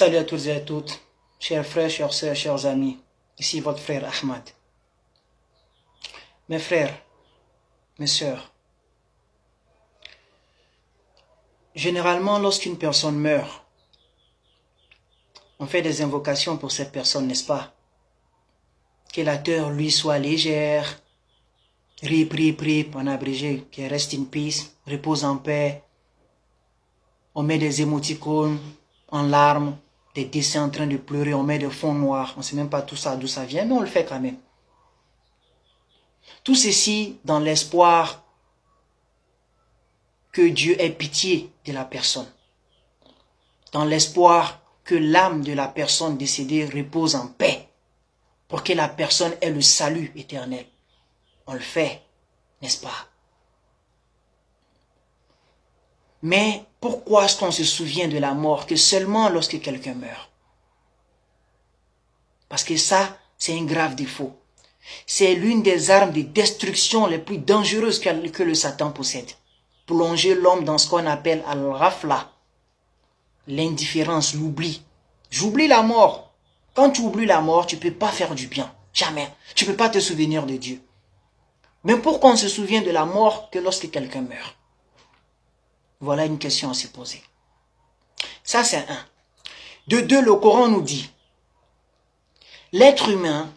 Salut à toutes et à toutes, chers frères, chères sœurs, chers amis. Ici votre frère Ahmad. Mes frères, mes sœurs, généralement lorsqu'une personne meurt, on fait des invocations pour cette personne, n'est-ce pas? Que la terre lui soit légère, rip, en abrégé, que reste in peace, repose en paix. On met des émoticônes en larmes, des dessins en train de pleurer, on met des fonds noirs, on ne sait même pas tout ça d'où ça vient, mais on le fait quand même. Tout ceci dans l'espoir que Dieu ait pitié de la personne, dans l'espoir que l'âme de la personne décédée repose en paix, pour que la personne ait le salut éternel. On le fait, n'est-ce pas? Mais pourquoi est-ce qu'on se souvient de la mort que seulement lorsque quelqu'un meurt? Parce que ça, c'est un grave défaut. C'est l'une des armes de destruction les plus dangereuses que le Satan possède. Plonger l'homme dans ce qu'on appelle al-rafla, l'indifférence, l'oubli. J'oublie la mort. Quand tu oublies la mort, tu ne peux pas faire du bien. Jamais. Tu ne peux pas te souvenir de Dieu. Mais pourquoi on se souvient de la mort que lorsque quelqu'un meurt? Voilà une question à se poser. Ça, c'est un. De deux, le Coran nous dit, l'être humain,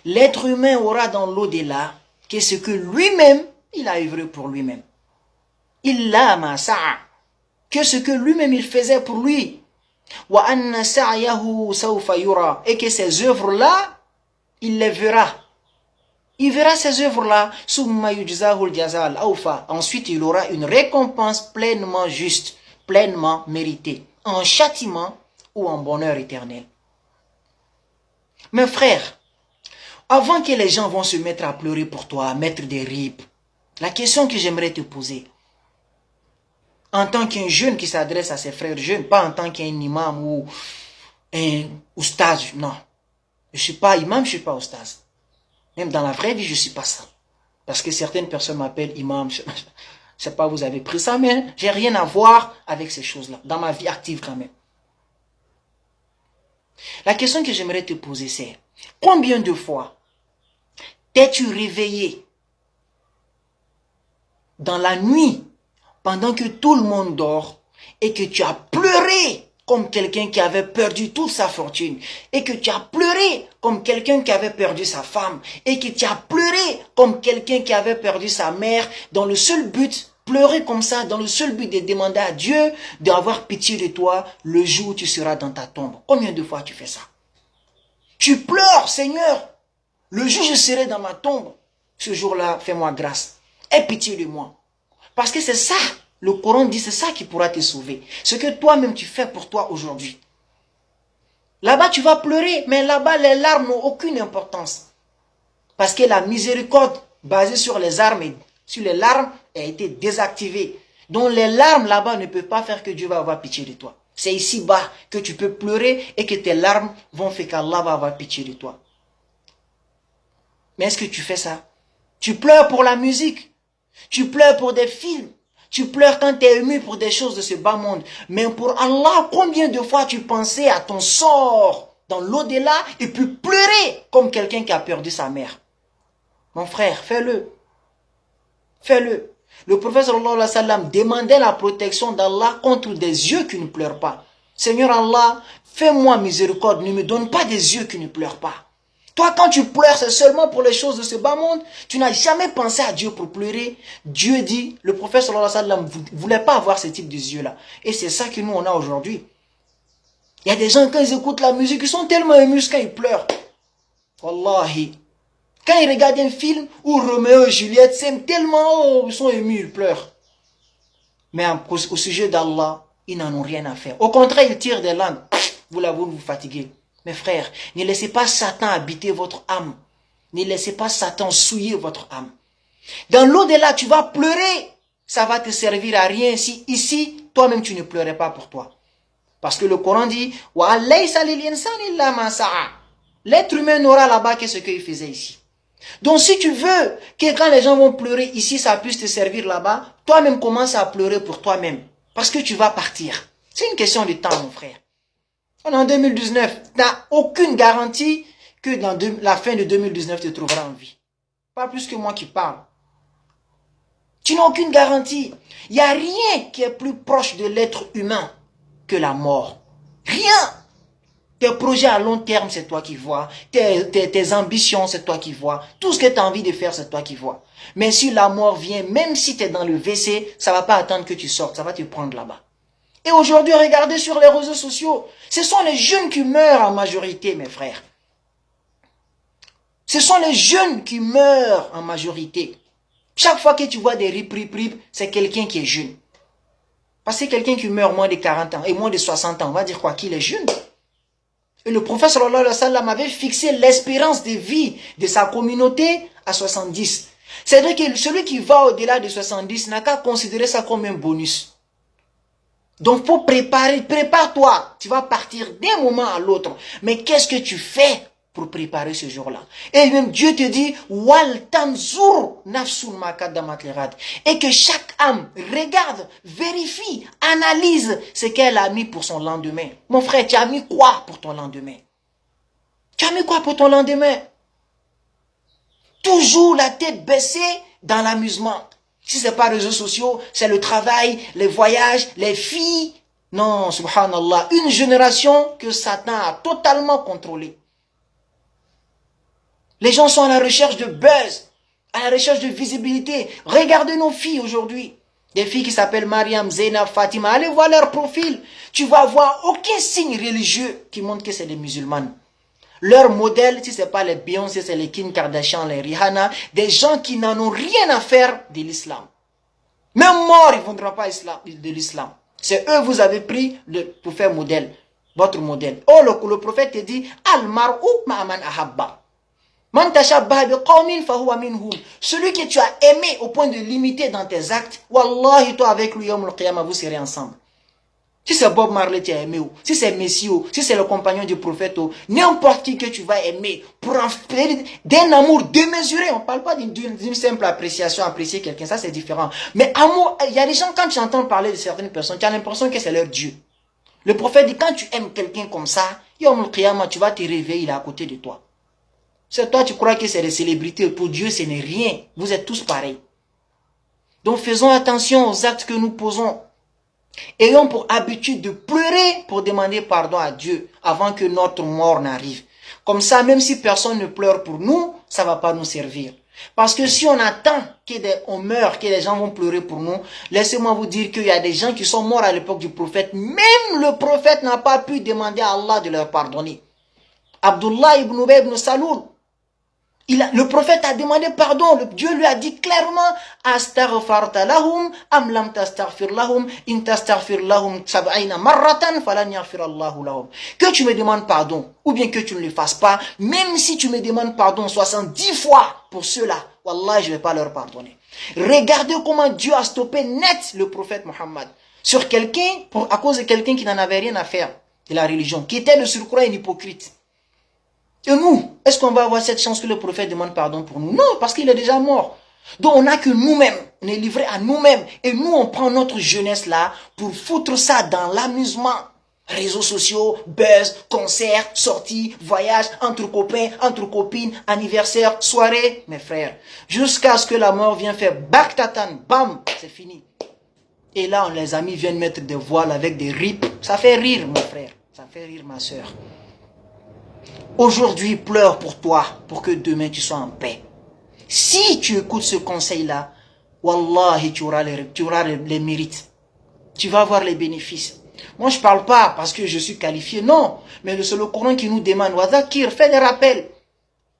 l'être humain aura dans l'au-delà que ce que lui-même, il a œuvré pour lui-même. Que ce que lui-même il faisait pour lui. Et que ces œuvres-là, il les verra. Il verra ces œuvres-là. Ensuite, il aura une récompense pleinement juste, pleinement méritée, en châtiment ou en bonheur éternel. Mes frères, avant que les gens vont se mettre à pleurer pour toi, à mettre des ripes, la question que j'aimerais te poser, en tant qu'un jeune qui s'adresse à ses frères jeunes, pas en tant qu'un imam ou un oustaz, non. Je ne suis pas imam, je ne suis pas oustaz. Même dans la vraie vie, je ne suis pas ça. Parce que certaines personnes m'appellent imam. Je ne sais pas, vous avez pris ça, mais j'ai rien à voir avec ces choses-là. Dans ma vie active quand même. La question que j'aimerais te poser, c'est combien de fois t'es-tu réveillé dans la nuit pendant que tout le monde dort et que tu as pleuré comme quelqu'un qui avait perdu toute sa fortune, et que tu as pleuré comme quelqu'un qui avait perdu sa femme, et que tu as pleuré comme quelqu'un qui avait perdu sa mère, dans le seul but, pleurer comme ça, dans le seul but de demander à Dieu d'avoir pitié de toi le jour où tu seras dans ta tombe. Combien de fois tu fais ça? Tu pleures, Seigneur, le jour où je serai dans ma tombe, ce jour-là, fais-moi grâce, aie pitié de moi. Parce que c'est ça. Le Coran dit c'est ça qui pourra te sauver. Ce que toi-même tu fais pour toi aujourd'hui. Là-bas tu vas pleurer, mais là-bas les larmes n'ont aucune importance. Parce que la miséricorde basée sur les larmes a été désactivée. Donc les larmes là-bas ne peuvent pas faire que Dieu va avoir pitié de toi. C'est ici-bas que tu peux pleurer et que tes larmes vont faire qu'Allah va avoir pitié de toi. Mais est-ce que tu fais ça? Tu pleures pour la musique. Tu pleures pour des films. Tu pleures quand tu es ému pour des choses de ce bas monde. Mais pour Allah, combien de fois tu pensais à ton sort dans l'au-delà et puis pleurer comme quelqu'un qui a perdu sa mère? Mon frère, fais-le. Fais-le. Le prophète sallallahu alayhi wa sallam demandait la protection d'Allah contre des yeux qui ne pleurent pas. Seigneur Allah, fais-moi miséricorde, ne me donne pas des yeux qui ne pleurent pas. Toi, quand tu pleures, c'est seulement pour les choses de ce bas monde. Tu n'as jamais pensé à Dieu pour pleurer. Dieu dit, le prophète sallallahu alayhi wa sallam ne voulait pas avoir ce type de yeux-là. Et c'est ça que nous, on a aujourd'hui. Il y a des gens, quand ils écoutent la musique, ils sont tellement émus quand ils pleurent. Wallahi. Quand ils regardent un film où Roméo et Juliette s'aiment tellement, ils sont émus, ils pleurent. Mais au sujet d'Allah, ils n'en ont rien à faire. Au contraire, ils tirent des langues. Vous l'avouez, vous fatiguez. Mes frères, ne laissez pas Satan habiter votre âme. Ne laissez pas Satan souiller votre âme. Dans l'au-delà, tu vas pleurer. Ça va te servir à rien si ici, toi-même, tu ne pleurais pas pour toi. Parce que le Coran dit, l'être humain n'aura là-bas que ce qu'il faisait ici. Donc si tu veux que quand les gens vont pleurer ici, ça puisse te servir là-bas, toi-même commence à pleurer pour toi-même. Parce que tu vas partir. C'est une question de temps, mon frère. On est en 2019. Tu n'as aucune garantie que dans la fin de 2019, tu te trouveras en vie. Pas plus que moi qui parle. Tu n'as aucune garantie. Il n'y a rien qui est plus proche de l'être humain que la mort. Rien. Tes projets à long terme, c'est toi qui vois. Tes ambitions, c'est toi qui vois. Tout ce que tu as envie de faire, c'est toi qui vois. Mais si la mort vient, même si tu es dans le WC, ça ne va pas attendre que tu sortes. Ça va te prendre là-bas. Et aujourd'hui, regardez sur les réseaux sociaux. Ce sont les jeunes qui meurent en majorité, mes frères. Ce sont les jeunes qui meurent en majorité. Chaque fois que tu vois des rip, c'est quelqu'un qui est jeune. Parce que quelqu'un qui meurt moins de 40 ans et moins de 60 ans, on va dire quoi, qu'il est jeune. Et le prophète sallallahu alayhi wa sallam avait fixé l'espérance de vie de sa communauté à 70. C'est-à-dire que celui qui va au-delà de 70 n'a qu'à considérer ça comme un bonus. Donc, il faut prépare-toi. Tu vas partir d'un moment à l'autre. Mais qu'est-ce que tu fais pour préparer ce jour-là? Et même Dieu te dit, Wal tanzur nafsun ma qaddamat lighad. Et que chaque âme regarde, vérifie, analyse ce qu'elle a mis pour son lendemain. Mon frère, tu as mis quoi pour ton lendemain? Tu as mis quoi pour ton lendemain? Toujours la tête baissée dans l'amusement. Si ce n'est pas les réseaux sociaux, c'est le travail, les voyages, les filles. Non, subhanallah, une génération que Satan a totalement contrôlée. Les gens sont à la recherche de buzz, à la recherche de visibilité. Regardez nos filles aujourd'hui. Des filles qui s'appellent Mariam, Zainab, Fatima. Allez voir leur profil. Tu vas voir aucun signe religieux qui montre que c'est des musulmanes. Leur modèle, si ce n'est pas les Beyoncé, c'est les Kim Kardashian, les Rihanna, des gens qui n'en ont rien à faire de l'islam. Même morts, ils ne voudront pas de l'islam. C'est eux vous avez pris pour faire modèle, votre modèle. Oh, le prophète te dit, Al-mar'u ma'aman ahabba. Celui que tu as aimé au point de limiter dans tes actes, wallahi, toi avec lui, vous serez ensemble. Si c'est Bob Marley tu as aimé, si c'est Messi, si c'est le compagnon du prophète, n'importe qui que tu vas aimer, pour d'un amour démesuré, on ne parle pas d'une simple appréciation, apprécier quelqu'un, ça c'est différent. Mais amour, il y a des gens, quand tu entends parler de certaines personnes, tu as l'impression que c'est leur Dieu. Le prophète dit, quand tu aimes quelqu'un comme ça, Yom al-Qiyamah, tu vas te réveiller, il est à côté de toi. C'est toi, tu crois que c'est des célébrités. Pour Dieu, ce n'est rien. Vous êtes tous pareils. Donc, faisons attention aux actes que nous posons. Ayons pour habitude de pleurer pour demander pardon à Dieu avant que notre mort n'arrive. Comme ça, même si personne ne pleure pour nous, ça ne va pas nous servir. Parce que si on attend qu'on meure, que les gens vont pleurer pour nous, laissez-moi vous dire qu'il y a des gens qui sont morts à l'époque du prophète. Même le prophète n'a pas pu demander à Allah de leur pardonner. Abdullah ibn Ubay ibn Saloul, le prophète a demandé pardon. Dieu lui a dit clairement, Astaghfarta lahum, am lam tastaghfir lahum, in tastaghfir lahum sab'ina marratan, falan yaghfir Allahu lahum. Que tu me demandes pardon, ou bien que tu ne le fasses pas, même si tu me demandes pardon 70 fois pour ceux-là, wallah, je ne vais pas leur pardonner. Regardez comment Dieu a stoppé net le prophète Mohammed sur quelqu'un, à cause de quelqu'un qui n'en avait rien à faire de la religion, qui était de surcroît un hypocrite. Et nous, est-ce qu'on va avoir cette chance que le prophète demande pardon pour nous? Non, parce qu'il est déjà mort. Donc on n'a que nous-mêmes, on est livré à nous-mêmes. Et nous, on prend notre jeunesse là pour foutre ça dans l'amusement. Réseaux sociaux, buzz, concerts, sorties, voyages, entre copains, entre copines, anniversaires, soirées, mes frères. Jusqu'à ce que la mort vienne faire baktatan, bam, c'est fini. Et là, les amis viennent mettre des voiles avec des rips. Ça fait rire, mon frère. Ça fait rire, ma soeur. Aujourd'hui, pleure pour toi, pour que demain tu sois en paix. Si tu écoutes ce conseil-là, wallahi, tu auras les mérites. Tu vas avoir les bénéfices. Moi, je ne parle pas parce que je suis qualifié, non. Mais c'est le Coran qui nous demande, Wadakir, fais des rappels.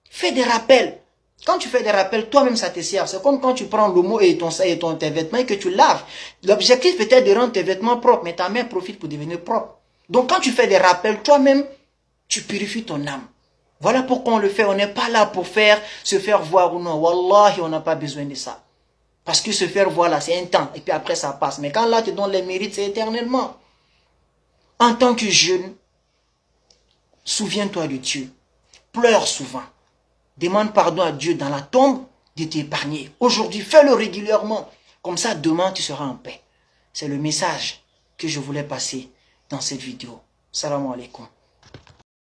Fais des rappels. Quand tu fais des rappels, toi-même, ça te sert. C'est comme quand tu prends l'eau et tes vêtements et que tu laves. L'objectif peut-être de rendre tes vêtements propres, mais ta main profite pour devenir propre. Donc, quand tu fais des rappels, toi-même, tu purifies ton âme. Voilà pourquoi on le fait. On n'est pas là pour se faire voir ou non. Wallahi, on n'a pas besoin de ça. Parce que se faire voir là, c'est un temps. Et puis après, ça passe. Mais quand là, tu donnes les mérites, c'est éternellement. En tant que jeune, souviens-toi de Dieu. Pleure souvent. Demande pardon à Dieu dans la tombe de t'épargner. Aujourd'hui, fais-le régulièrement. Comme ça, demain, tu seras en paix. C'est le message que je voulais passer dans cette vidéo. Salam alaikum.